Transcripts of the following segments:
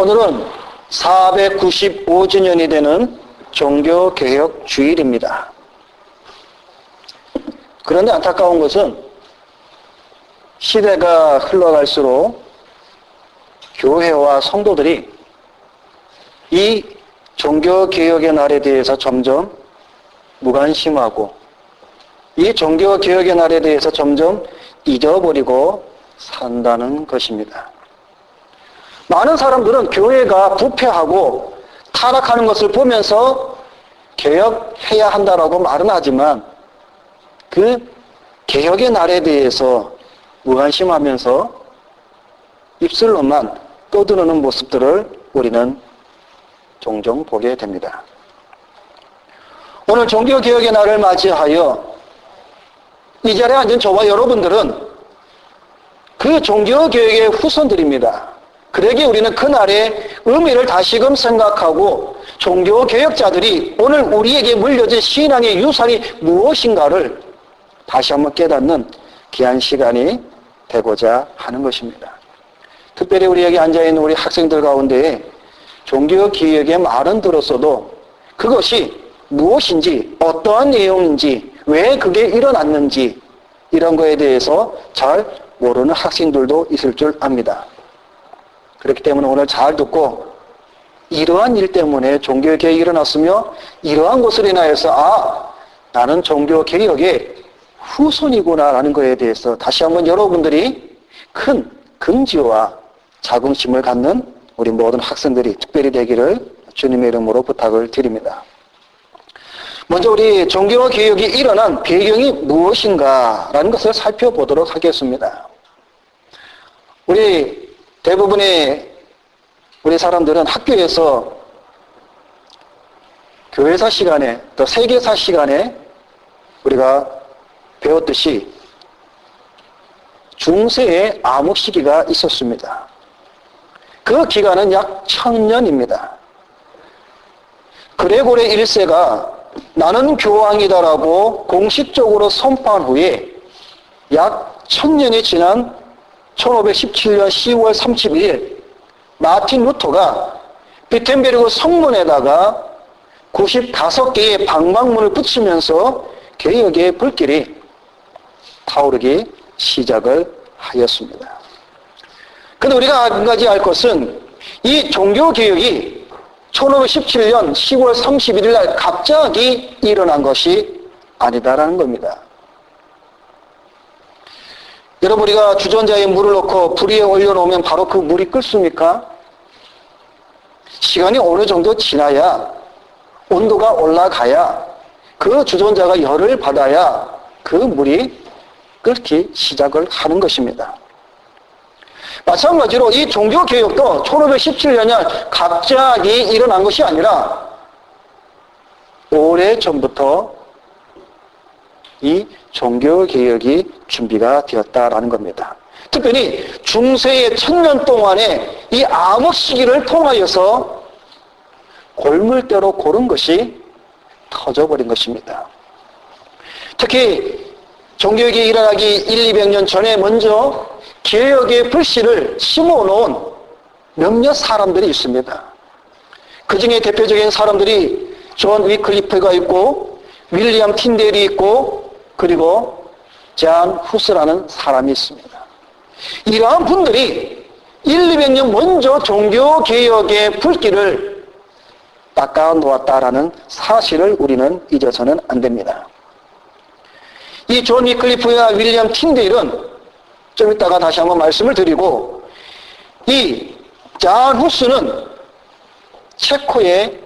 오늘은 495주년이 되는 종교개혁 주일입니다. 그런데 안타까운 것은 시대가 흘러갈수록 교회와 성도들이 이 종교개혁의 날에 대해서 점점 무관심하고 이 종교개혁의 날에 대해서 점점 잊어버리고 산다는 것입니다. 많은 사람들은 교회가 부패하고 타락하는 것을 보면서 개혁해야 한다라고 말은 하지만 그 개혁의 날에 대해서 무관심하면서 입술로만 떠드는 모습들을 우리는 종종 보게 됩니다. 오늘 종교개혁의 날을 맞이하여 이 자리에 앉은 저와 여러분들은 그 종교개혁의 후손들입니다. 그러기에 우리는 그날의 의미를 다시금 생각하고 종교개혁자들이 오늘 우리에게 물려진 신앙의 유산이 무엇인가를 다시 한번 깨닫는 귀한 시간이 되고자 하는 것입니다. 특별히 우리에게 앉아있는 우리 학생들 가운데에 종교개혁의 말은 들었어도 그것이 무엇인지, 어떠한 내용인지, 왜 그게 일어났는지 이런 거에 대해서 잘 모르는 학생들도 있을 줄 압니다. 그렇기 때문에 오늘 잘 듣고 이러한 일 때문에 종교개혁이 일어났으며 이러한 것을 인하여서 나는 종교개혁의 후손이구나 라는 것에 대해서 다시 한번 여러분들이 큰 긍지와 자긍심을 갖는 우리 모든 학생들이 특별히 되기를 주님의 이름으로 부탁을 드립니다. 먼저 우리 종교개혁이 일어난 배경이 무엇인가라는 것을 살펴보도록 하겠습니다. 우리 대부분의 우리 사람들은 학교에서 교회사 시간에 또 세계사 시간에 우리가 배웠듯이 중세의 암흑 시기가 있었습니다. 그 기간은 약 1000년입니다. 그레고레 1세가 나는 교황이다라고 공식적으로 선포한 후에 약 1000년이 지난 1517년 10월 31일 마틴 루터가 비텐베르그 성문에다가 95개의 방방문을 붙이면서 개혁의 불길이 타오르기 시작을 하였습니다. 그런데 우리가 한 가지 알 것은 이 종교개혁이 1517년 10월 31일 날 갑자기 일어난 것이 아니다라는 겁니다. 여러분, 우리가 주전자에 물을 넣고 불 위에 올려놓으면 바로 그 물이 끓습니까? 시간이 어느 정도 지나야, 온도가 올라가야, 그 주전자가 열을 받아야 그 물이 끓기 시작을 하는 것입니다. 마찬가지로 이 종교개혁도 1517년에 갑자기 일어난 것이 아니라 오래전부터 이 종교개혁이 준비가 되었다라는 겁니다. 특별히 중세의 1000년 동안의 이 암흑 시기를 통하여서 골물대로 고른 것이 터져버린 것입니다. 특히 종교개혁이 일어나기 100~200년 전에 먼저 개혁의 불씨를 심어놓은 몇몇 사람들이 있습니다. 그 중에 대표적인 사람들이 존 위클리프가 있고 윌리엄 틴델이 있고 그리고 잔 후스라는 사람이 있습니다. 이러한 분들이 100~200년 먼저 종교개혁의 불길을 닦아 놓았다라는 사실을 우리는 잊어서는 안 됩니다. 이 존 위클리프와 윌리엄 틴델은 좀 이따가 다시 한번 말씀을 드리고, 이 잔 후스는 체코의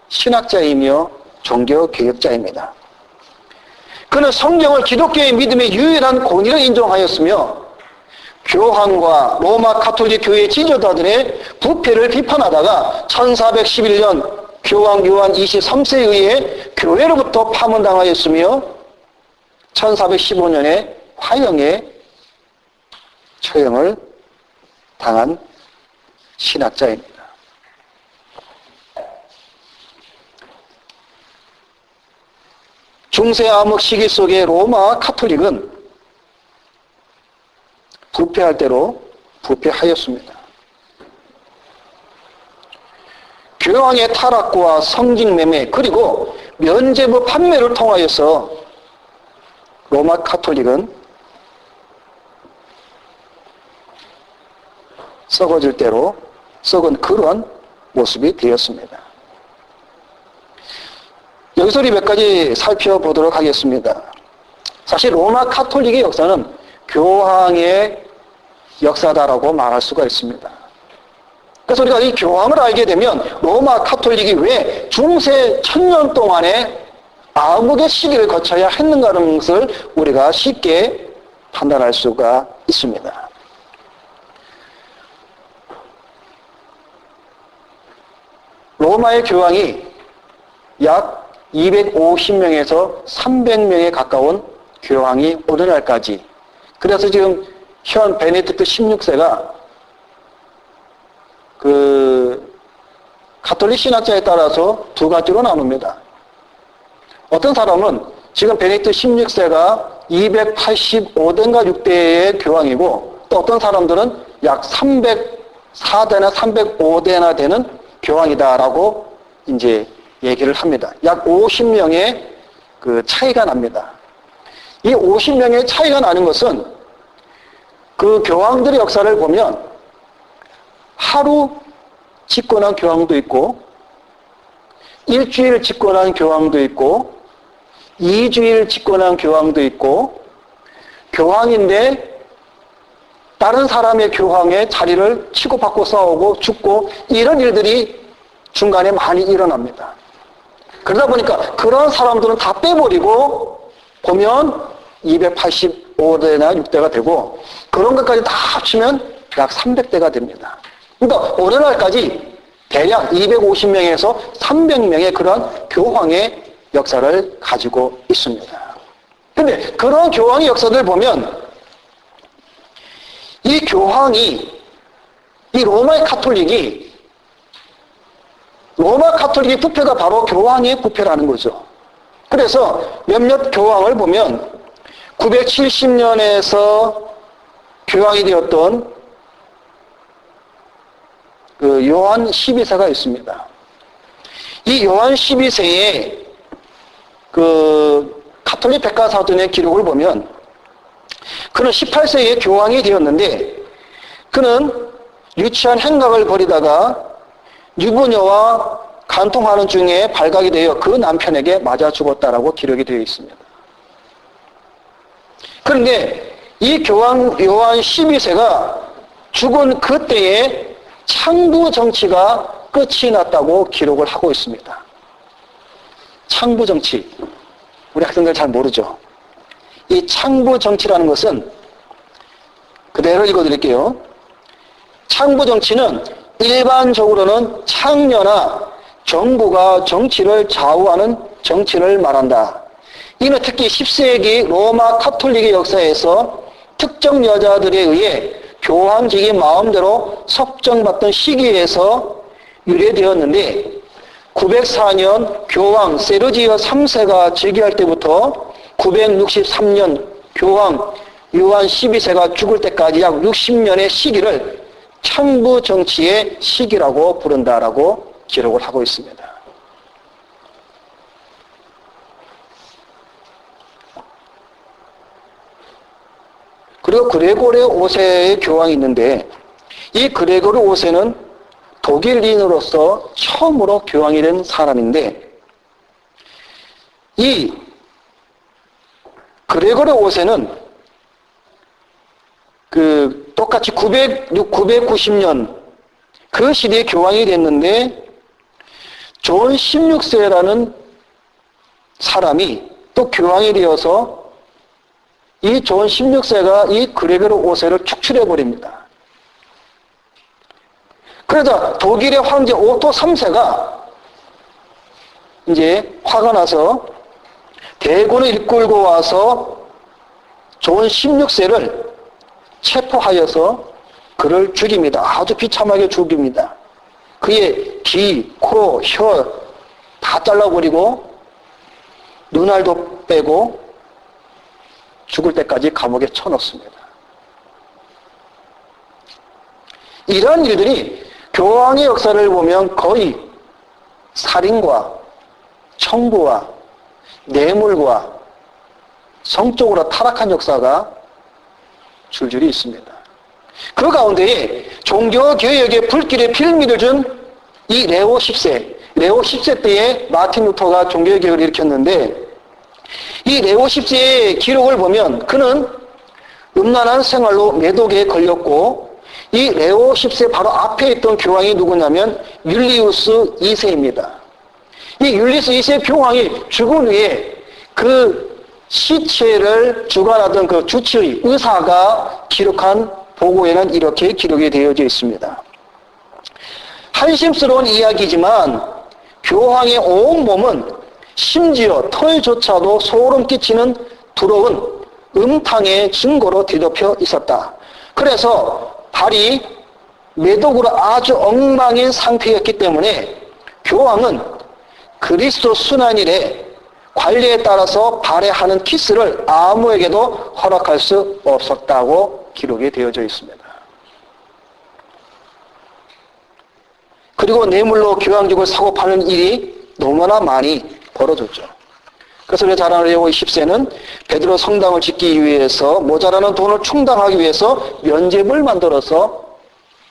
신학자이며 종교개혁자입니다. 그는 성경을 기독교의 믿음의 유일한 권위로 인정하였으며 교황과 로마 가톨릭 교회의 지도자들의 부패를 비판하다가 1411년 교황 요한 23세에 의해 교회로부터 파문당하였으며 1415년에 화형에 처형을 당한 신학자입니다. 중세 암흑 시기 속에 로마 가톨릭은 부패할 대로 부패하였습니다. 교황의 타락과 성직매매 그리고 면죄부 판매를 통하여서 로마 가톨릭은 썩어질 대로 썩은 그런 모습이 되었습니다. 여기서 우리 몇 가지 살펴보도록 하겠습니다. 사실 로마 가톨릭의 역사는 교황의 역사다라고 말할 수가 있습니다. 그래서 우리가 이 교황을 알게 되면 로마 가톨릭이 왜 중세 1000년 동안에 암흑의 시기를 거쳐야 했는가라는 것을 우리가 쉽게 판단할 수가 있습니다. 로마의 교황이 약 250명에서 300명에 가까운 교황이 오늘날까지, 그래서 지금 현 베네딕트 16세가 가톨릭 신학자에 따라서 두 가지로 나눕니다. 어떤 사람은 지금 베네딕트 16세가 285대인가 6대의 교황이고, 또 어떤 사람들은 약 304대나 305대나 되는 교황이다라고 이제 얘기를 합니다. 약 50명의 그 차이가 납니다. 이 50명의 차이가 나는 것은 그 교황들의 역사를 보면 하루 집권한 교황도 있고, 일주일 집권한 교황도 있고, 2주일 집권한 교황도 있고, 교황인데 다른 사람의 교황의 자리를 치고받고 싸우고 죽고, 이런 일들이 중간에 많이 일어납니다. 그러다 보니까 그런 사람들은 다 빼버리고 보면 285대나 6대가 되고, 그런 것까지 다 합치면 약 300대가 됩니다. 그러니까 오늘날까지 대략 250명에서 300명의 그런 교황의 역사를 가지고 있습니다. 그런데 그런 교황의 역사를 보면 이 교황이, 이 로마의 가톨릭의 부패가 바로 교황의 부패라는 거죠. 그래서 몇몇 교황을 보면 970년에서 교황이 되었던 그 요한 12세가 있습니다. 이 요한 12세의 그 가톨릭 백과사전의 기록을 보면 그는 18세에 교황이 되었는데, 그는 유치한 행각을 벌이다가 유부녀와 간통하는 중에 발각이 되어 그 남편에게 맞아 죽었다라고 기록이 되어 있습니다. 그런데 이 교황 요한 12세가 죽은 그때에 창부 정치가 끝이 났다고 기록을 하고 있습니다. 창부 정치, 우리 학생들 잘 모르죠. 이 창부 정치라는 것은 그대로 읽어드릴게요. 창부 정치는 일반적으로는 창녀나 정부가 정치를 좌우하는 정치를 말한다. 이는 특히 10세기 로마 가톨릭의 역사에서 특정 여자들에 의해 교황직이 마음대로 석정받던 시기에서 유래되었는데, 904년 교황 세르지오 3세가 즉위할 때부터 963년 교황 요한 12세가 죽을 때까지 약 60년의 시기를 창부 정치의 시기라고 부른다라고 기록을 하고 있습니다. 그리고 그레고르 5세의 교황이 있는데, 이 그레고르 5세는 독일인으로서 처음으로 교황이 된 사람인데, 이 그레고르 5세는 똑같이 990년 그 시대에 교황이 됐는데, 존 16세라는 사람이 또 교황이 되어서 이 존 16세가 이 그레고르 5세를 축출해버립니다. 그러자 독일의 황제 오토 3세가 이제 화가 나서 대군을 이끌고 와서 존 16세를 체포하여서 그를 죽입니다. 아주 비참하게 죽입니다. 그의 귀, 코, 혀 다 잘라버리고 눈알도 빼고 죽을 때까지 감옥에 쳐넣습니다. 이러한 일들이 교황의 역사를 보면 거의 살인과 청부와 뇌물과 성적으로 타락한 역사가 줄줄이 있습니다. 그 가운데에 종교개혁의 불길에 필미를 준 이 레오 10세 때에 마틴 루터가 종교개혁을 일으켰는데, 이 레오 10세의 기록을 보면 그는 음란한 생활로 매독에 걸렸고, 이 레오 10세 바로 앞에 있던 교황이 누구냐면 율리우스 2세입니다. 이 율리우스 2세 교황이 죽은 후에 그 시체를 주관하던 그 주치의 의사가 기록한 보고에는 이렇게 기록이 되어져 있습니다. 한심스러운 이야기지만 교황의 온몸은 심지어 털조차도 소름 끼치는 더러운 음탕의 증거로 뒤덮여 있었다. 그래서 발이 매독으로 아주 엉망인 상태였기 때문에 교황은 그리스도 순환일에 관리에 따라서 발에하는 키스를 아무에게도 허락할 수 없었다고 기록이 되어져 있습니다. 그리고 뇌물로 교황직을 사고 파는 일이 너무나 많이 벌어졌죠. 그래서 우리 잘 아는 레오 10세는 베드로 성당을 짓기 위해서 모자라는 돈을 충당하기 위해서 면죄부를 만들어서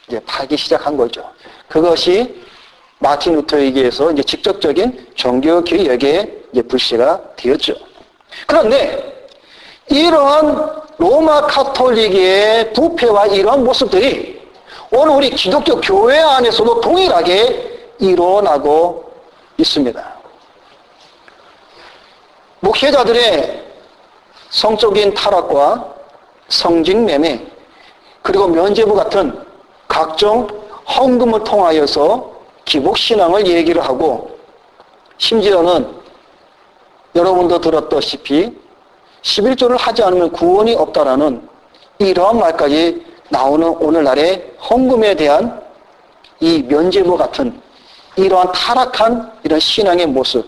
이제 팔기 시작한 거죠. 그것이 마틴 루터에게 의해서 이제 직접적인 종교 개혁의 이제 불씨가 되었죠. 그런데 이러한 로마 카톨릭의 부패와 이러한 모습들이 오늘 우리 기독교 교회 안에서도 동일하게 일어나고 있습니다. 목회자들의 성적인 타락과 성직매매 그리고 면죄부 같은 각종 헌금을 통하여서 기복신앙을 얘기를 하고, 심지어는 여러분도 들었다시피 11조를 하지 않으면 구원이 없다라는 이러한 말까지 나오는 오늘날의 헌금에 대한 이 면죄부 같은 이러한 타락한 이런 신앙의 모습,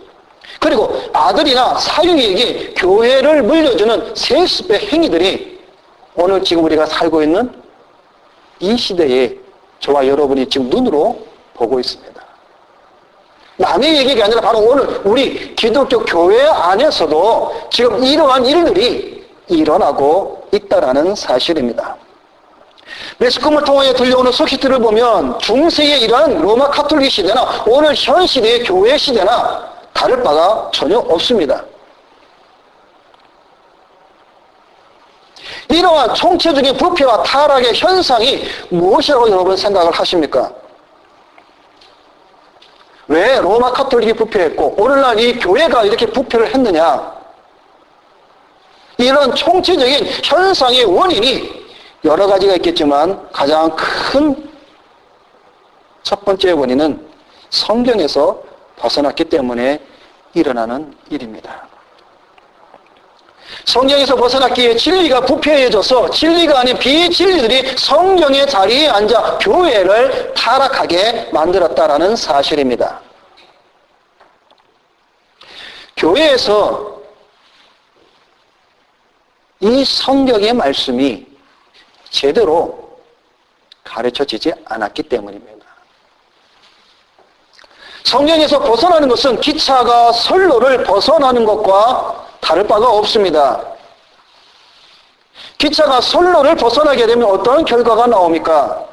그리고 아들이나 사유에게 교회를 물려주는 세습의 행위들이 오늘 지금 우리가 살고 있는 이 시대에 저와 여러분이 지금 눈으로 보고 있습니다. 남의 얘기가 아니라 바로 오늘 우리 기독교 교회 안에서도 지금 이러한 일들이 일어나고 있다는 사실입니다. 매스컴을 통해 들려오는 소식들을 보면 중세의 이러한 로마 카톨릭 시대나 오늘 현 시대의 교회 시대나 다를 바가 전혀 없습니다. 이러한 총체적인 부패와 타락의 현상이 무엇이라고 여러분 생각을 하십니까? 왜 로마 카톨릭이 부패했고 오늘날 이 교회가 이렇게 부패를 했느냐? 이런 총체적인 현상의 원인이 여러 가지가 있겠지만 가장 큰 첫 번째 원인은 성경에서 벗어났기 때문에 일어나는 일입니다. 성경에서 벗어났기에 진리가 부패해져서 진리가 아닌 비진리들이 성경의 자리에 앉아 교회를 타락하게 만들었다라는 사실입니다. 교회에서 이 성경의 말씀이 제대로 가르쳐지지 않았기 때문입니다. 성경에서 벗어나는 것은 기차가 선로를 벗어나는 것과 다를 바가 없습니다. 기차가 선로를 벗어나게 되면 어떤 결과가 나옵니까?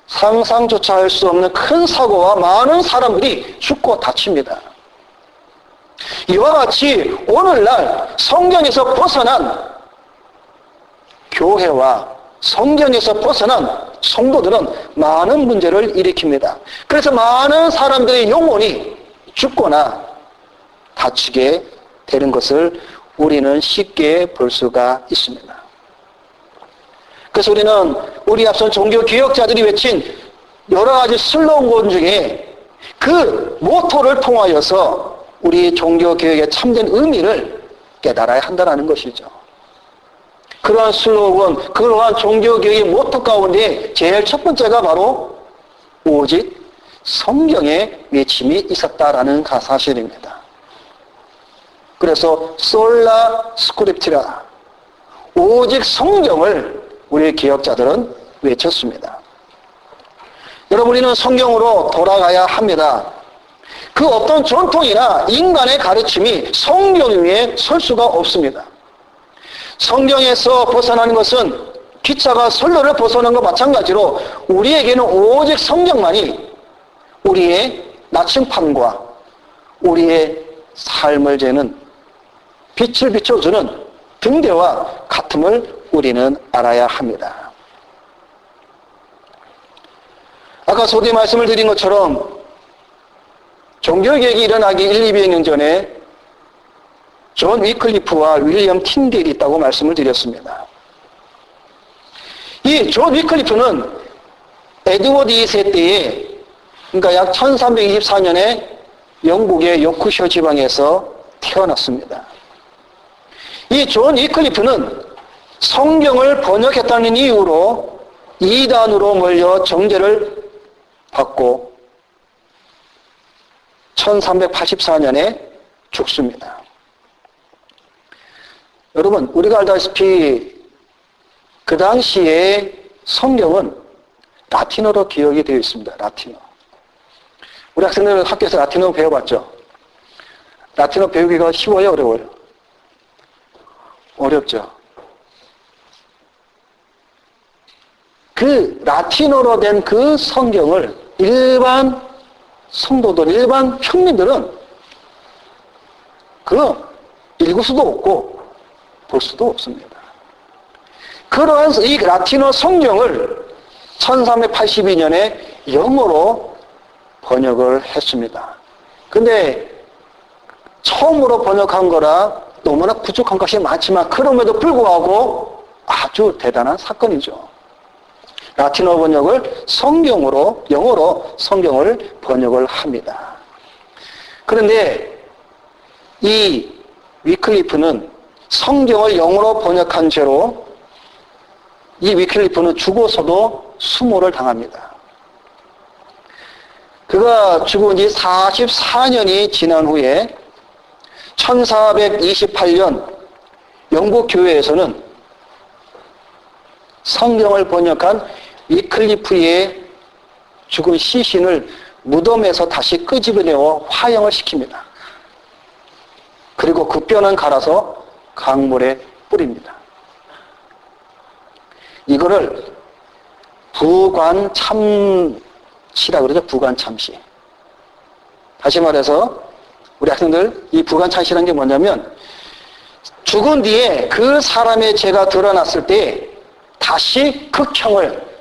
상상조차 할 수 없는 큰 사고와 많은 사람들이 죽고 다칩니다. 이와 같이 오늘날 성경에서 벗어난 교회와 성경에서 벗어난 성도들은 많은 문제를 일으킵니다. 그래서 많은 사람들의 영혼이 죽거나 다치게 되는 것을 우리는 쉽게 볼 수가 있습니다. 그래서 우리는 우리 앞선 종교개혁자들이 외친 여러 가지 슬로건 중에 그 모토를 통하여서 우리 종교개혁의 참된 의미를 깨달아야 한다는 것이죠. 그러한 슬로건, 그러한 종교개혁의 모토 가운데 제일 첫 번째가 바로 오직 성경의 외침이 있었다라는 사실입니다. 그래서 솔라 스크립티라, 오직 성경을 우리 개혁자들은 외쳤습니다. 여러분, 우리는 성경으로 돌아가야 합니다. 그 어떤 전통이나 인간의 가르침이 성경 위에 설 수가 없습니다. 성경에서 벗어나는 것은 기차가 선로를 벗어난 것 마찬가지로 우리에게는 오직 성경만이 우리의 나침판과 우리의 삶을 재는 빛을 비춰주는 등대와 같음을 우리는 알아야 합니다. 아까 소개 말씀을 드린 것처럼 종교개혁이 일어나기 1, 200년 전에 존 위클리프와 윌리엄 틴델이 있다고 말씀을 드렸습니다. 이 존 위클리프는 에드워드 2세 때에, 그러니까 약 1324년에 영국의 요크셔 지방에서 태어났습니다. 이 존 위클리프는 성경을 번역했다는 이유로 이단으로 몰려 정죄를 받고 1384년에 죽습니다. 여러분, 우리가 알다시피 그 당시에 성경은 라틴어로 기억이 되어 있습니다. 라틴어. 우리 학생들은 학교에서 라틴어 배워봤죠? 라틴어 배우기가 쉬워요? 어려워요? 어렵죠. 그 라틴어로 된 그 성경을 일반 성도들, 일반 평민들은 그거 읽을 수도 없고 볼 수도 없습니다. 그러한 이 라틴어 성경을 1382년에 영어로 번역을 했습니다. 근데 처음으로 번역한 거라 너무나 부족한 것이 많지만 그럼에도 불구하고 아주 대단한 사건이죠. 라틴어 번역을 성경으로, 영어로 성경을 번역을 합니다. 그런데 이 위클리프는 성경을 영어로 번역한 죄로 이 위클리프는 죽어서도 수모를 당합니다. 그가 죽은 지 44년이 지난 후에 1428년 영국 교회에서는 성경을 번역한 위클리프의 죽은 시신을 무덤에서 다시 끄집어내어 화형을 시킵니다. 그리고 그 뼈는 갈아서 강물에 뿌립니다. 이거를 부관참시라 그러죠. 부관참시. 다시 말해서 우리 학생들 이 부관참시라는 게 뭐냐면 죽은 뒤에 그 사람의 죄가 드러났을 때 다시 극형을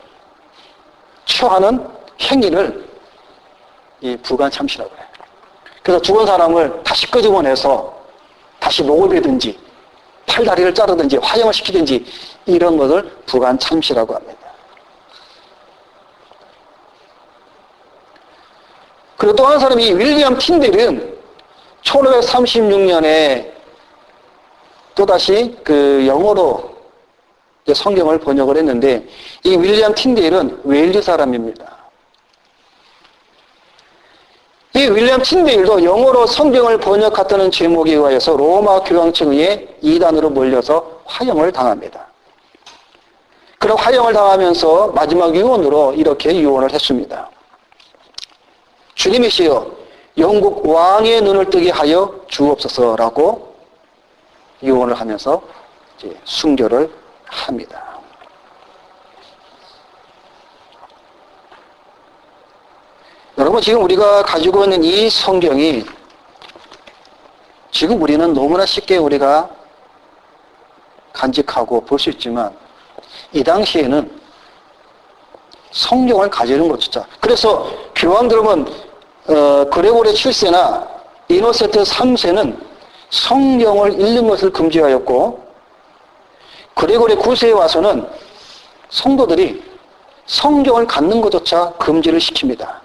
취하는 행위를 이 부관참시라고 해요. 그래서 죽은 사람을 다시 끄집어내서 다시 목을 베든지 팔다리를 자르든지 화형을 시키든지 이런 것을 부관참시라고 합니다. 그리고 또 한 사람이 윌리엄 틴델은 1536년에 또다시 그 영어로 성경을 번역을 했는데 이 윌리엄 틴델은 웨일즈 사람입니다. 이 윌리엄 틴델도 영어로 성경을 번역했다는 제목에 의해서 로마 교황 측에 이단으로 몰려서 화형을 당합니다. 그런 화형을 당하면서 마지막 유언으로 이렇게 유언을 했습니다. 주님이시여 영국 왕의 눈을 뜨게 하여 주옵소서라고 유언을 하면서 이제 순교를 합니다. 여러분, 지금 우리가 가지고 있는 이 성경이 지금 우리는 너무나 쉽게 우리가 간직하고 볼 수 있지만 이 당시에는 성경을 가지는 것조차, 그래서 교황들은 그레고리 7세나 이노센트 3세는 성경을 읽는 것을 금지하였고 그레고리 9세에 와서는 성도들이 성경을 갖는 것조차 금지를 시킵니다.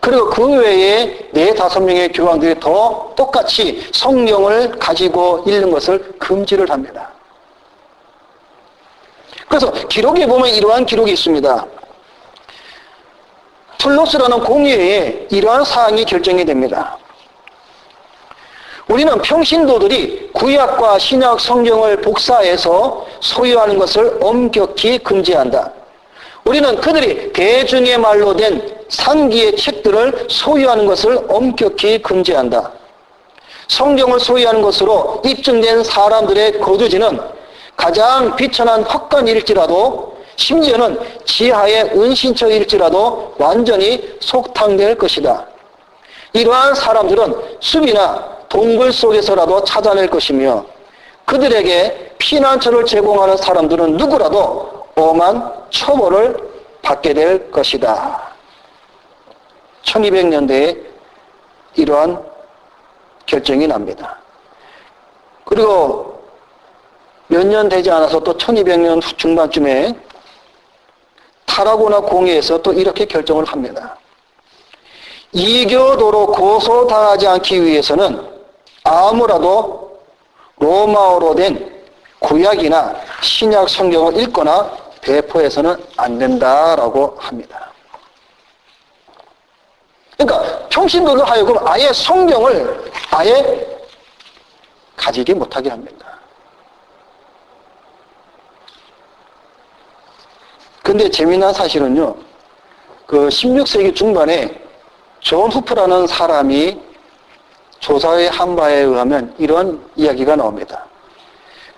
그리고 그 외에 4-5명의 교황들이 더 똑같이 성경을 가지고 읽는 것을 금지를 합니다. 그래서 기록에 보면 이러한 기록이 있습니다. 툴로스라는 공회에 이러한 사항이 결정이 됩니다. 우리는 평신도들이 구약과 신약 성경을 복사해서 소유하는 것을 엄격히 금지한다. 우리는 그들이 대중의 말로 된 상기의 책들을 소유하는 것을 엄격히 금지한다. 성경을 소유하는 것으로 입증된 사람들의 거두지는 가장 비천한 헛간일지라도 심지어는 지하의 은신처일지라도 완전히 속탕될 것이다. 이러한 사람들은 숲이나 동굴 속에서라도 찾아낼 것이며 그들에게 피난처를 제공하는 사람들은 누구라도 엄한 처벌을 받게 될 것이다. 1200년대에 이러한 결정이 납니다. 그리고 몇 년 되지 않아서 또 1200년 중반쯤에 타라고나 공회에서 또 이렇게 결정을 합니다. 이교도로 고소당하지 않기 위해서는 아무라도 로마어로 된 구약이나 신약 성경을 읽거나 배포해서는 안 된다라고 합니다. 그러니까 평신도로 하여금 아예 성경을 아예 가지지 못하게 합니다. 근데 재미난 사실은요, 그 16세기 중반에 존 후프라는 사람이 조사에 한 바에 의하면 이런 이야기가 나옵니다.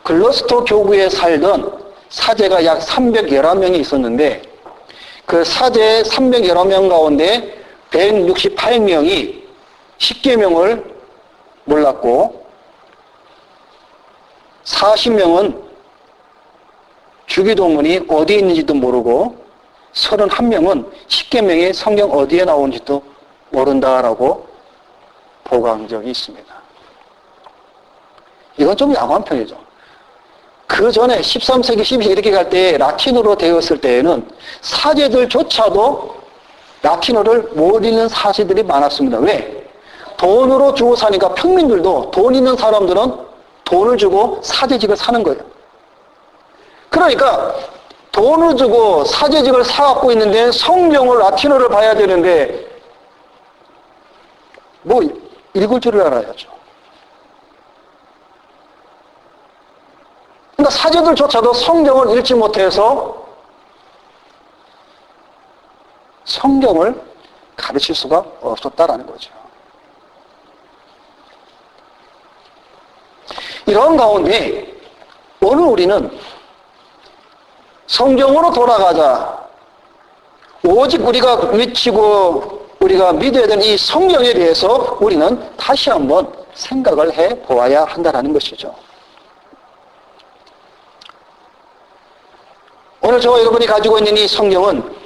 글러스터 교구에 살던 사제가 약 311명이 있었는데 그 사제 311명 가운데 168명이 십계명을 몰랐고 40명은 주기도문이 어디에 있는지도 모르고 31명은 십계명이 성경 어디에 나오는지도 모른다라고 보고한 적이 있습니다. 이건 좀 양호한 편이죠. 그 전에 13세기, 12세기 이렇게 갈 때 라틴어로 되었을 때에는 사제들조차도 라틴어를 못 읽는 사제들이 많았습니다. 왜? 돈으로 주고 사니까 평민들도 돈 있는 사람들은 돈을 주고 사제직을 사는 거예요. 그러니까 돈을 주고 사제직을 사갖고 있는데 성경을 라틴어를 봐야 되는데 뭐 읽을 줄을 알아야죠. 그러니까 사제들조차도 성경을 읽지 못해서 성경을 가르칠 수가 없었다라는 거죠. 이런 가운데 오늘 우리는 성경으로 돌아가자. 오직 우리가 외치고 우리가 믿어야 되는 이 성경에 대해서 우리는 다시 한번 생각을 해 보아야 한다는 것이죠. 오늘 저와 여러분이 가지고 있는 이 성경은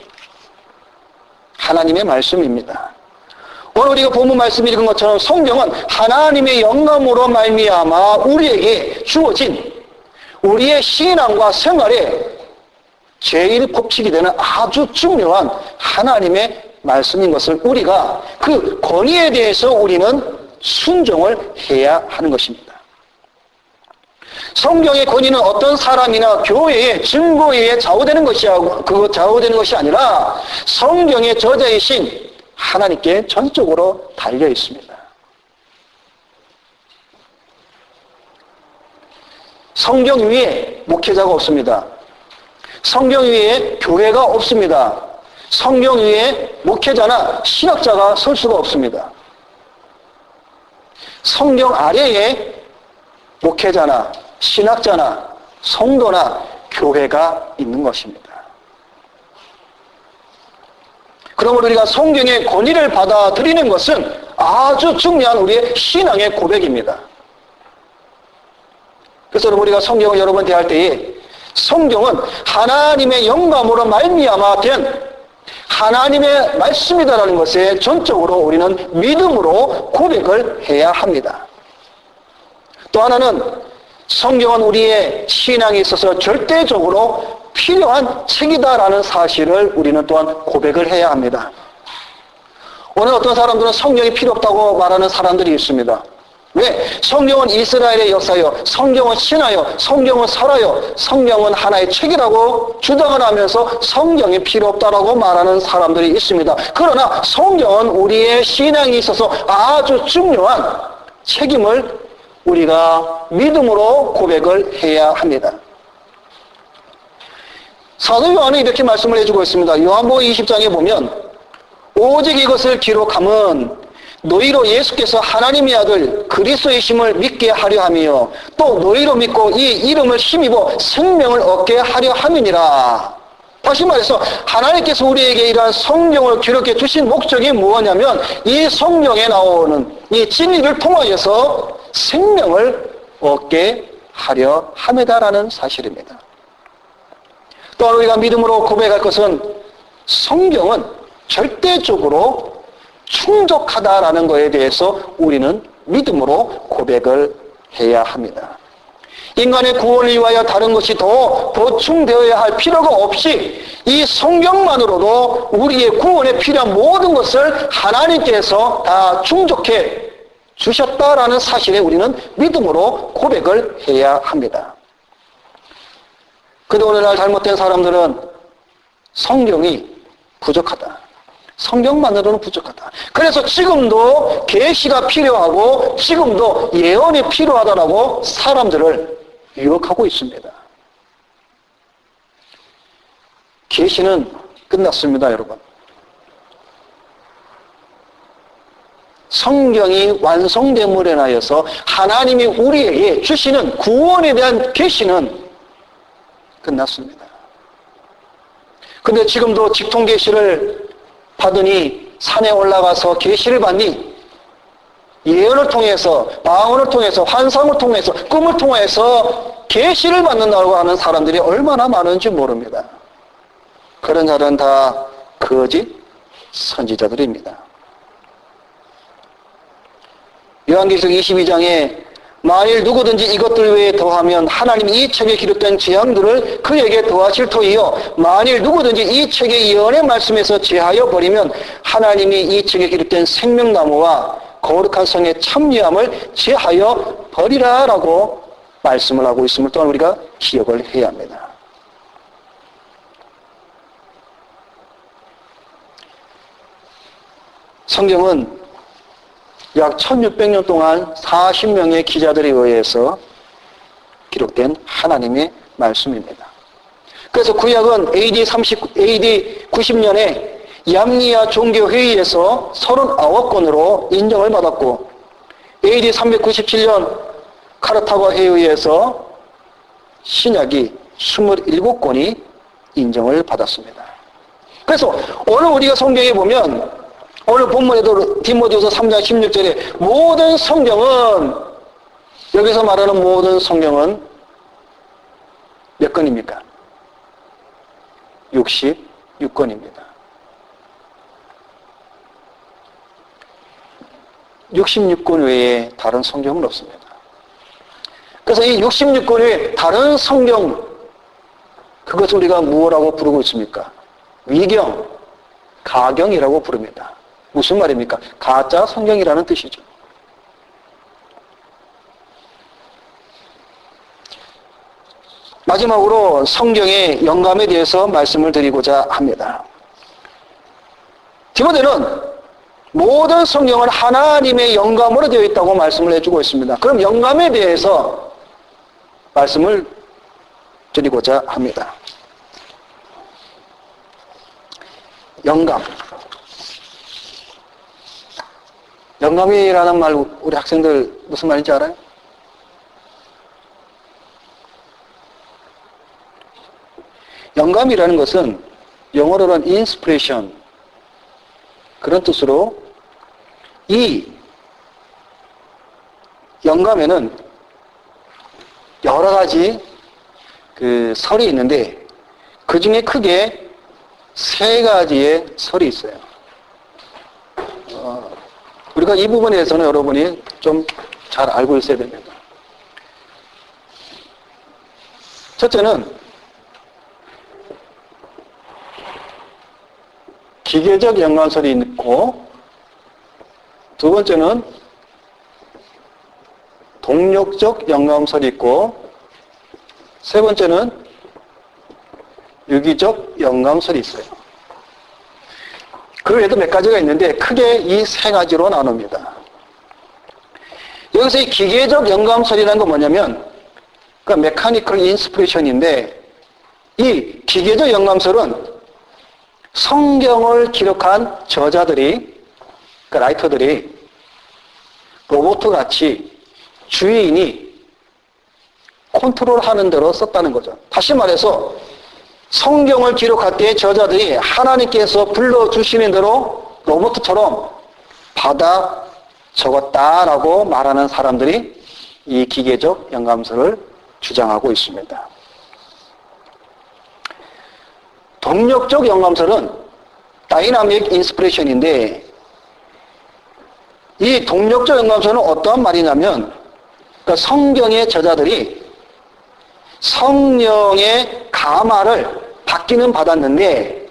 하나님의 말씀입니다. 오늘 우리가 본문 말씀 읽은 것처럼 성경은 하나님의 영감으로 말미암아 우리에게 주어진 우리의 신앙과 생활에 제일 법칙이 되는 아주 중요한 하나님의 말씀인 것을 우리가 그 권위에 대해서 우리는 순종을 해야 하는 것입니다. 성경의 권위는 어떤 사람이나 교회의 증거에 의해 좌우되는 것이 아니라 성경의 저자이신 하나님께 전적으로 달려 있습니다. 성경 위에 목회자가 없습니다. 성경 위에 교회가 없습니다. 성경 위에 목회자나 신학자가 설 수가 없습니다. 성경 아래에 목회자나 신학자나 성도나 교회가 있는 것입니다. 그러므로 우리가 성경의 권위를 받아들이는 것은 아주 중요한 우리의 신앙의 고백입니다. 그래서 우리가 성경을 여러 번 대할 때에 성경은 하나님의 영감으로 말미암아 된 하나님의 말씀이다라는 것에 전적으로 우리는 믿음으로 고백을 해야 합니다. 또 하나는 성경은 우리의 신앙에 있어서 절대적으로 필요한 책이다라는 사실을 우리는 또한 고백을 해야 합니다. 오늘 어떤 사람들은 성경이 필요 없다고 말하는 사람들이 있습니다. 왜? 성경은 이스라엘의 역사요, 성경은 신화요, 성경은 설화요, 성경은 하나의 책이라고 주장을 하면서 성경이 필요 없다라고 말하는 사람들이 있습니다. 그러나 성경은 우리의 신앙에 있어서 아주 중요한 책임을 우리가 믿음으로 고백을 해야 합니다. 사도 요한은 이렇게 말씀을 해주고 있습니다. 요한복음 20장에 보면 오직 이것을 기록함은 너희로 예수께서 하나님의 아들 그리스도이심을 믿게 하려 하며 또 너희로 믿고 이 이름을 힘입어 생명을 얻게 하려 함이니라. 다시 말해서 하나님께서 우리에게 이러한 성경을 기록해 주신 목적이 무엇이냐면 이 성경에 나오는 이 진리를 통하여서 생명을 얻게 하려 함이다라는 사실입니다. 또한 우리가 믿음으로 고백할 것은 성경은 절대적으로 충족하다라는 것에 대해서 우리는 믿음으로 고백을 해야 합니다. 인간의 구원을 위하여 다른 것이 더 보충되어야 할 필요가 없이 이 성경만으로도 우리의 구원에 필요한 모든 것을 하나님께서 다 충족해 주셨다라는 사실에 우리는 믿음으로 고백을 해야 합니다. 그런데 오늘날 잘못된 사람들은 성경이 부족하다. 성경만으로는 부족하다. 그래서 지금도 계시가 필요하고 지금도 예언이 필요하다라고 사람들을 유혹하고 있습니다. 계시는 끝났습니다, 여러분. 성경이 완성됨으로 인하여서 하나님이 우리에게 주시는 구원에 대한 계시는 끝났습니다. 근데 지금도 직통 계시를 받으니 산에 올라가서 계시를 받니 예언을 통해서 방언을 통해서 환상을 통해서 꿈을 통해서 계시를 받는다고 하는 사람들이 얼마나 많은지 모릅니다. 그런 자들은 다 거짓 선지자들입니다. 요한계시록 22장에 만일 누구든지 이것들 외에 더하면 하나님이 이 책에 기록된 재앙들을 그에게 더하실 터이요 만일 누구든지 이 책의 예언의 말씀에서 제하여 버리면 하나님이 이 책에 기록된 생명나무와 거룩한 성의 참여함을 제하여 버리라라고 말씀을 하고 있음을 또한 우리가 기억을 해야 합니다. 성경은 약 1600년 동안 40명의 기자들에 의해서 기록된 하나님의 말씀입니다. 그래서 구약은 AD 90년에 얌리아 종교회의에서 39권으로 인정을 받았고 AD 397년 카르타고 회의에서 신약이 27권이 인정을 받았습니다. 그래서 오늘 우리가 성경에 보면 오늘 본문에도 디모데후서 3장 16절에 모든 성경은 여기서 말하는 모든 성경은 몇 권입니까? 66권입니다. 66권 외에 다른 성경은 없습니다. 그래서 이 66권 외에 다른 성경 그것을 우리가 무엇이라고 부르고 있습니까? 위경, 가경이라고 부릅니다. 무슨 말입니까? 가짜 성경이라는 뜻이죠. 마지막으로 성경의 영감에 대해서 말씀을 드리고자 합니다. 디모데는 모든 성경은 하나님의 영감으로 되어 있다고 말씀을 해주고 있습니다. 그럼 영감에 대해서 말씀을 드리고자 합니다. 영감. 영감이라는 말 우리 학생들 무슨 말인지 알아요? 영감이라는 것은 영어로는 inspiration 그런 뜻으로 이 영감에는 여러 가지 그 설이 있는데 그 중에 크게 3가지의 설이 있어요. 우리가 이 부분에 대해서는 여러분이 좀 잘 알고 있어야 됩니다. 첫째는 기계적 연관설이 있고 두 번째는 동력적 연관설이 있고 세 번째는 유기적 연관설이 있어요. 그 외에도 몇 가지가 있는데 크게 이 3가지로 나눕니다. 여기서 이 기계적 연감설이라는 건 뭐냐면 그러니까 메카니컬 인스피레이션인데 이 기계적 영감설은 성경을 기록한 저자들이, 그 라이터들이 로봇같이 주인이 컨트롤하는 대로 썼다는 거죠. 다시 말해서 성경을 기록할 때 저자들이 하나님께서 불러주시는 대로 로봇처럼 받아 적었다라고 말하는 사람들이 이 기계적 영감설을 주장하고 있습니다. 동력적 영감설은 다이나믹 인스피레이션인데, 이 동력적 영감설은 어떠한 말이냐면, 그러니까 성경의 저자들이 성령의 감화를 받기는 받았는데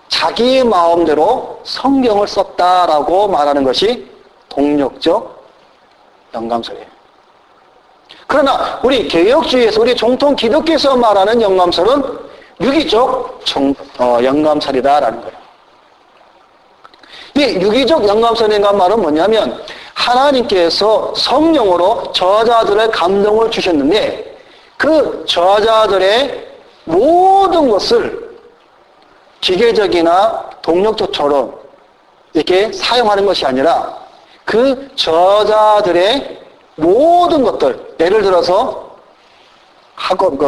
자기의 마음대로 성경을 썼다라고 말하는 것이 동력적 영감설이에요. 그러나 우리 개혁주의에서, 우리 정통 기독교에서 말하는 영감설은 유기적 영감설이다라는 거예요. 이 유기적 영감설이라는 말은 뭐냐면, 하나님께서 성령으로 저자들의 감동을 주셨는데 그 저자들의 모든 것을 기계적이나 동력적처럼 이렇게 사용하는 것이 아니라 그 저자들의 모든 것들, 예를 들어서 학업에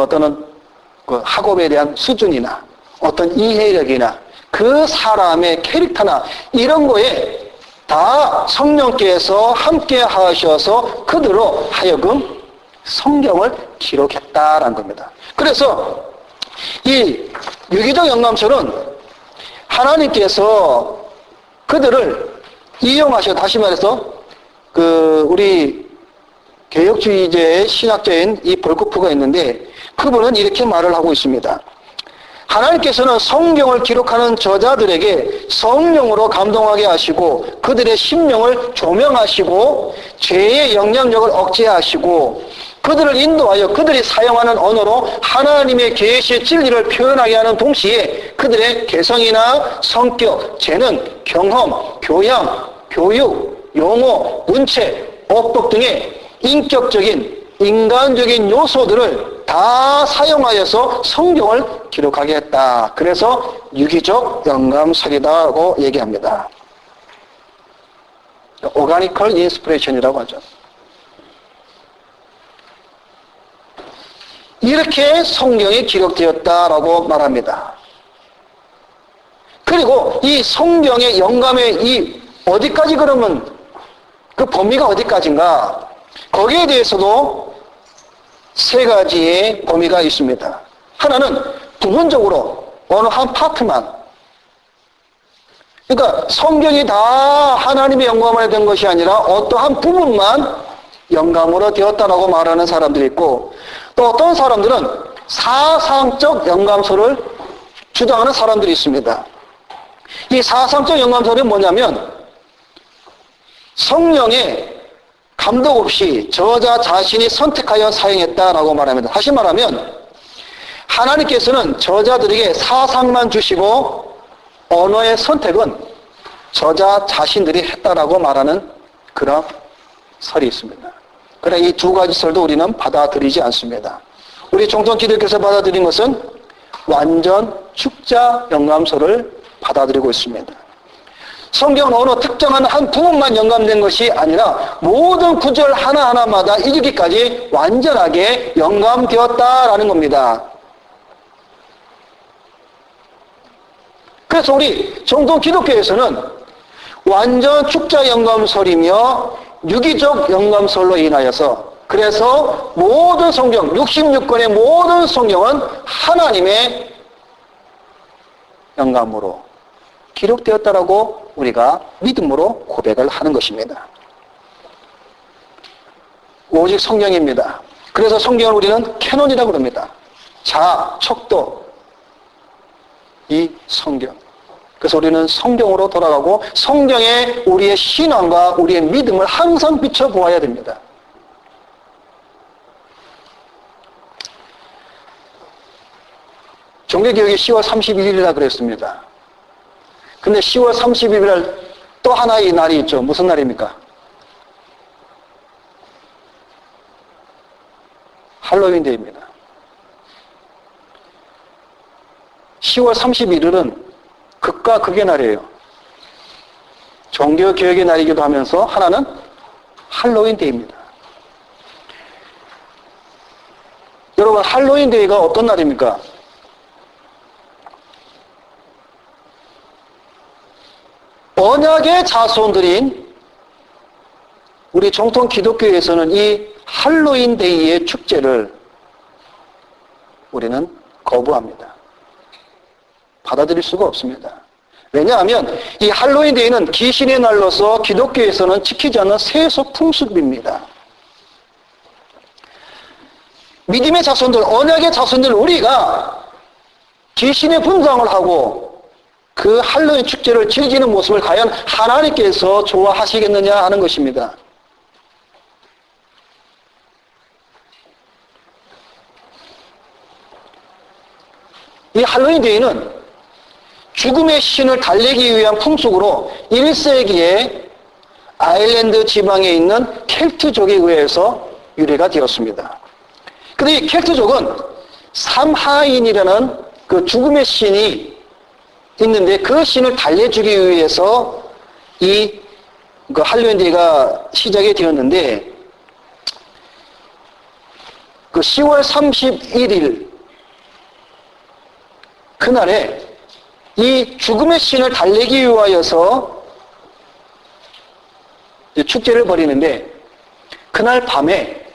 대한 수준이나 어떤 이해력이나 그 사람의 캐릭터나 이런 거에 다 성령께서 함께 하셔서 그들로 하여금 성경을 기록했다라는 겁니다. 그래서 이 유기적 영감설은 하나님께서 그들을 이용하셔, 다시 말해서 우리 개혁주의제의 신학자인 이 볼코프가 있는데, 그분은 이렇게 말을 하고 있습니다. 하나님께서는 성경을 기록하는 저자들에게 성령으로 감동하게 하시고 그들의 심령을 조명하시고 죄의 영향력을 억제하시고 그들을 인도하여 그들이 사용하는 언어로 하나님의 계시의 진리를 표현하게 하는 동시에 그들의 개성이나 성격, 재능, 경험, 교양, 교육, 용어, 문체, 어법 등의 인격적인 인간적인 요소들을 다 사용하여서 성경을 기록하게 했다. 그래서 유기적 영감설이다고 얘기합니다. 오가니컬 인스피레이션이라고 하죠. 이렇게 성경이 기록되었다라고 말합니다. 그리고 이 성경의 영감의 이 어디까지, 그러면 그 범위가 어디까지인가? 거기에 대해서도 세 가지의 범위가 있습니다. 하나는 부분적으로 어느 한 파트만, 그러니까 성경이 다 하나님의 영감으로 된 것이 아니라 어떠한 부분만 영감으로 되었다라고 말하는 사람들이 있고, 또 어떤 사람들은 사상적 영감설을 주장하는 사람들이 있습니다. 이 사상적 영감설이 뭐냐면, 성령의 감독 없이 저자 자신이 선택하여 사용했다라고 말합니다. 다시 말하면 하나님께서는 저자들에게 사상만 주시고 언어의 선택은 저자 자신들이 했다라고 말하는 그런 설이 있습니다. 그러나 이 두 가지 설도 우리는 받아들이지 않습니다. 우리 정통 기독교에서 받아들인 것은 완전 축자 영감설을 받아들이고 있습니다. 성경은 어느 특정한 한 부분만 영감된 것이 아니라 모든 구절 하나하나마다 이르기까지 완전하게 영감되었다라는 겁니다. 그래서 우리 정통 기독교에서는 완전 축자 영감설이며 유기적 영감설로 인하여서, 그래서 모든 성경, 66권의 모든 성경은 하나님의 영감으로 기록되었다라고 우리가 믿음으로 고백을 하는 것입니다. 오직 성경입니다. 그래서 성경을 우리는 캐논이라고 그럽니다. 척도 이 성경. 그래서 우리는 성경으로 돌아가고 성경에 우리의 신앙과 우리의 믿음을 항상 비춰보아야 됩니다. 종교개혁이 10월 31일이라 그랬습니다. 근데 10월 31일 또 하나의 날이 있죠. 무슨 날입니까? 할로윈 데이입니다. 10월 31일은 극과 극의 날이에요. 종교개혁의 날이기도 하면서 하나는 할로윈 데이입니다. 여러분, 할로윈 데이가 어떤 날입니까? 언약의 자손들인 우리 정통 기독교에서는 이 할로윈 데이의 축제를 우리는 거부합니다. 받아들일 수가 없습니다. 왜냐하면 이 할로윈 데이는 귀신의 날로서 기독교에서는 지키지 않는 세속 풍습입니다. 믿음의 자손들, 언약의 자손들 우리가 귀신의 분장을 하고 그 할로윈 축제를 즐기는 모습을 과연 하나님께서 좋아하시겠느냐 하는 것입니다. 이 할로윈 데이는 죽음의 신을 달래기 위한 풍속으로 1세기에 아일랜드 지방에 있는 켈트족에 의해서 유래가 되었습니다. 그런데 이 켈트족은 삼하인이라는 그 죽음의 신이 있는데 그 신을 달래주기 위해서 이 그 할로윈 데이가 시작이 되었는데 그 10월 31일 그날에 이 죽음의 신을 달래기 위하여서 축제를 벌이는데 그날 밤에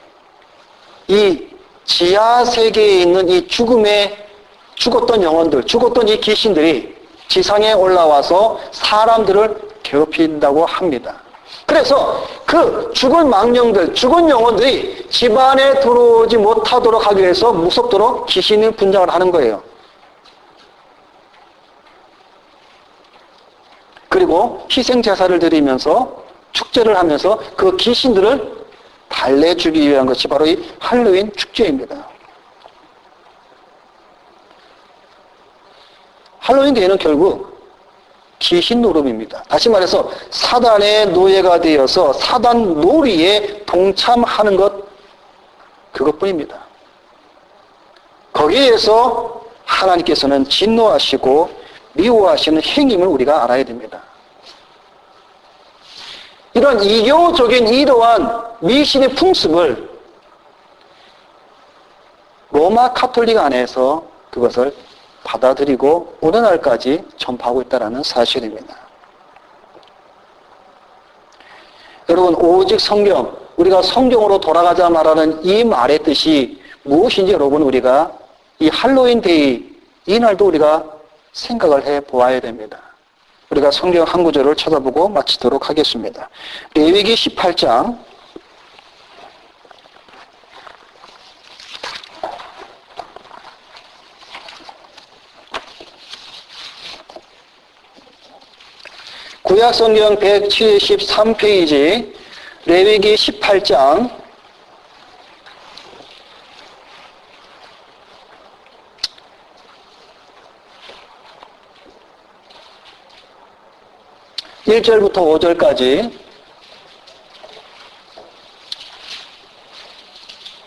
이 지하 세계에 있는 이 죽었던 영혼들, 죽었던 이 귀신들이 지상에 올라와서 사람들을 괴롭힌다고 합니다. 그래서 그 죽은 망령들, 죽은 영혼들이 집안에 들어오지 못하도록 하기 위해서 무섭도록 귀신을 분장을 하는 거예요. 그리고 희생제사를 드리면서 축제를 하면서 그 귀신들을 달래주기 위한 것이 바로 이 할로윈 축제입니다. 할로윈 데이는 결국 귀신 노름입니다. 다시 말해서 사단의 노예가 되어서 사단 놀이에 동참하는 것 그것뿐입니다. 거기에서 하나님께서는 진노하시고 미워하시는 행임을 우리가 알아야 됩니다. 이런 이교적인 이러한 미신의 풍습을 로마 카톨릭 안에서 그것을 받아들이고 오늘날까지 전파하고 있다는 사실입니다. 여러분, 오직 성경, 우리가 성경으로 돌아가자 말하는 이 말의 뜻이 무엇인지 여러분 우리가 이 할로윈 데이 이날도 우리가 생각을 해 보아야 됩니다. 우리가 성경 한 구절을 찾아보고 마치도록 하겠습니다. 레위기 18장 구약성경 173페이지 레위기 18장 1절부터 5절까지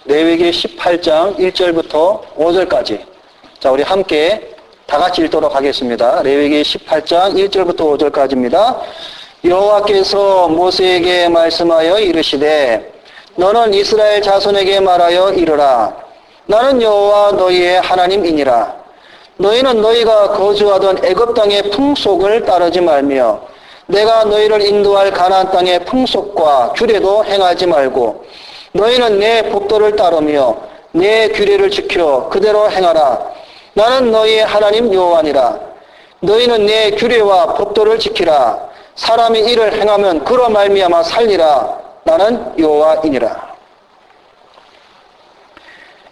레위기 18장 1절부터 5절까지 자, 우리 함께 다 같이 읽도록 하겠습니다. 레위기 18장 1절부터 5절까지입니다. 여호와께서 모세에게 말씀하여 이르시되 너는 이스라엘 자손에게 말하여 이르라. 나는 여호와 너희의 하나님이니라. 너희는 너희가 거주하던 애굽 땅의 풍속을 따르지 말며 내가 너희를 인도할 가나안 땅의 풍속과 규례도 행하지 말고 너희는 내 법도를 따르며 내 규례를 지켜 그대로 행하라. 나는 너희의 하나님 여호와니라. 너희는 내 규례와 법도를 지키라. 사람이 이를 행하면 그로 말미암아 살리라. 나는 여호와이니라.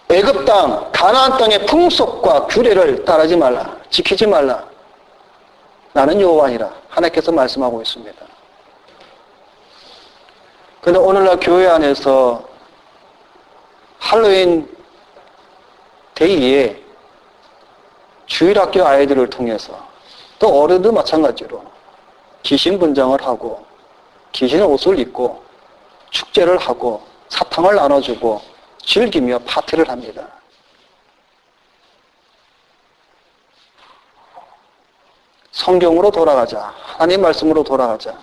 애굽 땅, 가나안 땅의 풍속과 규례를 따르지 말라. 지키지 말라. 나는 여호와니라. 하나님께서 말씀하고 있습니다. 그런데 오늘날 교회 안에서 할로윈 데이에 주일학교 아이들을 통해서 또 어른도 마찬가지로 귀신 분장을 하고 귀신의 옷을 입고 축제를 하고 사탕을 나눠주고 즐기며 파티를 합니다. 성경으로 돌아가자. 하나님 말씀으로 돌아가자.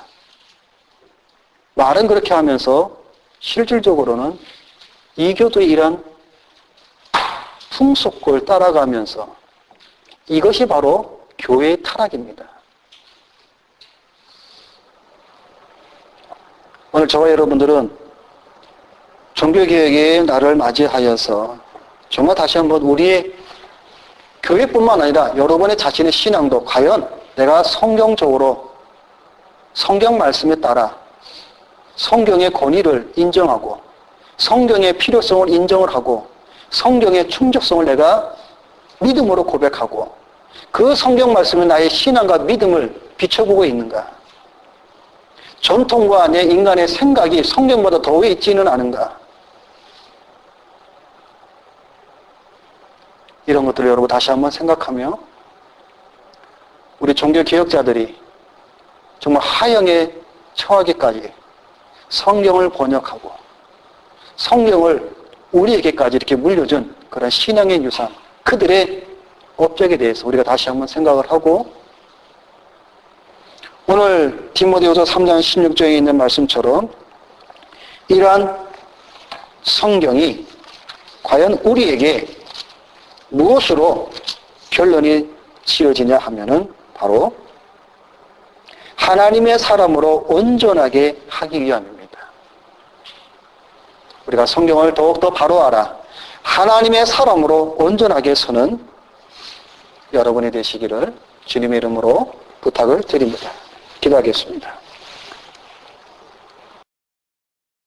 말은 그렇게 하면서 실질적으로는 이교도의 이런 풍속을 따라가면서 이것이 바로 교회의 타락입니다. 오늘 저와 여러분들은 종교개혁의 날을 맞이하여서 정말 다시 한번 우리의 교회뿐만 아니라 여러분의 자신의 신앙도 과연 내가 성경적으로 성경 말씀에 따라 성경의 권위를 인정하고 성경의 필요성을 인정을 하고 성경의 충족성을 내가 믿음으로 고백하고 그 성경 말씀에 나의 신앙과 믿음을 비춰보고 있는가? 전통과 내 인간의 생각이 성경보다 더 위에 있지는 않은가? 이런 것들을 여러분 다시 한번 생각하며 우리 종교개혁자들이 정말 하영에 처하기까지 성경을 번역하고 성경을 우리에게까지 이렇게 물려준 그런 신앙의 유산, 그들의 업적에 대해서 우리가 다시 한번 생각을 하고 오늘 디모데후서 3장 16절에 있는 말씀처럼 이러한 성경이 과연 우리에게 무엇으로 결론이 지어지냐 하면은 바로 하나님의 사람으로 온전하게 하기 위함입니다. 우리가 성경을 더욱더 바로 알아 하나님의 사람으로 온전하게 서는 여러분이 되시기를 주님의 이름으로 부탁을 드립니다. 기도하겠습니다.